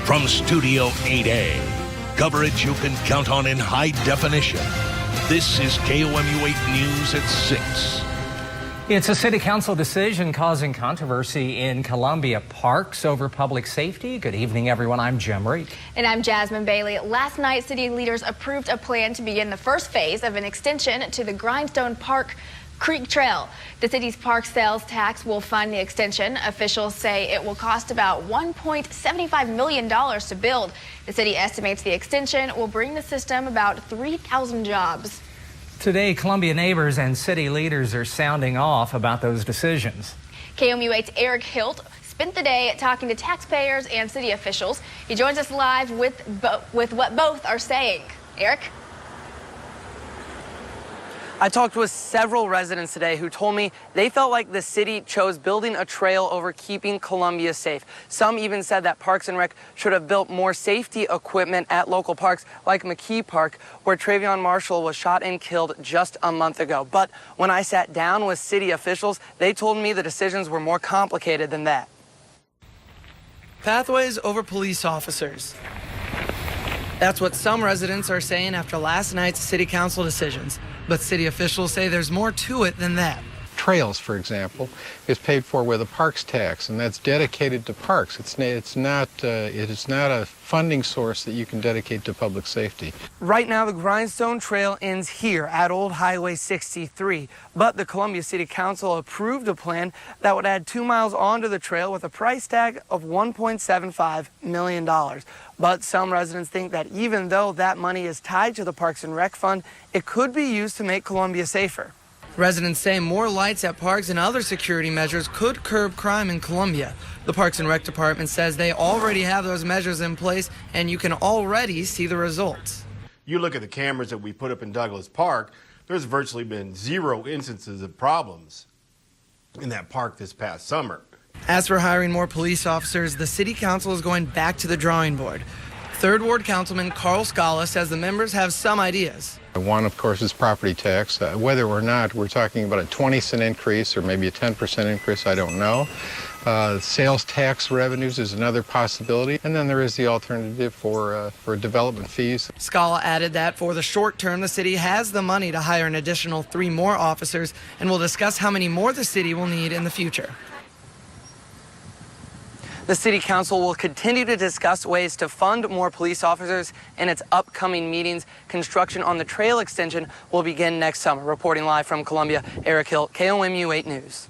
From Studio 8A, coverage you can count on in high definition. This is KOMU 8 News at 6. It's a city council decision causing controversy in Columbia Parks over public safety. Good evening, everyone. I'm Jim Reed. And I'm Jasmine Bailey. Last night, city leaders approved a plan to begin the first phase of an extension to the Grindstone Park Creek Trail. The city's park sales tax will fund the extension. Officials say it will cost about $1.75 million to build. The city estimates the extension will bring the system about 3,000 jobs. Today, Columbia neighbors and city leaders are sounding off about those decisions. KOMU 8's Eric Hilt spent the day talking to taxpayers and city officials. He joins us live with what both are saying. Eric? I talked with several residents today who told me they felt like the city chose building a trail over keeping Columbia safe. Some even said that Parks and Rec should have built more safety equipment at local parks like McKee Park, where Travion Marshall was shot and killed just a month ago. But when I sat down with city officials, they told me the decisions were more complicated than that. Pathways over police officers. That's what some residents are saying after last night's city council decisions. But city officials say there's more to it than that. Trails, for example, is paid for with a parks tax, and that's dedicated to parks. It is not a funding source that you can dedicate to public safety. Right now, the Grindstone Trail ends here at Old Highway 63, but the Columbia City Council approved a plan that would add 2 miles onto the trail with a price tag of $1.75 million. But some residents think that even though that money is tied to the Parks and Rec Fund, it could be used to make Columbia safer. Residents say more lights at parks and other security measures could curb crime in Columbia. The Parks and Rec Department says they already have those measures in place, and you can already see the results. You look at the cameras that we put up in Douglas Park, there's virtually been 0 instances of problems in that park this past summer. As for hiring more police officers, the city council is going back to the drawing board. Third Ward Councilman Carl Scala says the members have some ideas. One, of course, is property tax. Whether or not we're talking about a 20-cent increase or maybe a 10% increase, I don't know. Sales tax revenues is another possibility. And then there is the alternative for development fees. Scala added that for the short term, the city has the money to hire an additional 3 more officers, and will discuss how many more the city will need in the future. The City Council will continue to discuss ways to fund more police officers in its upcoming meetings. Construction on the trail extension will begin next summer. Reporting live from Columbia, Eric Hilt, KOMU 8 News.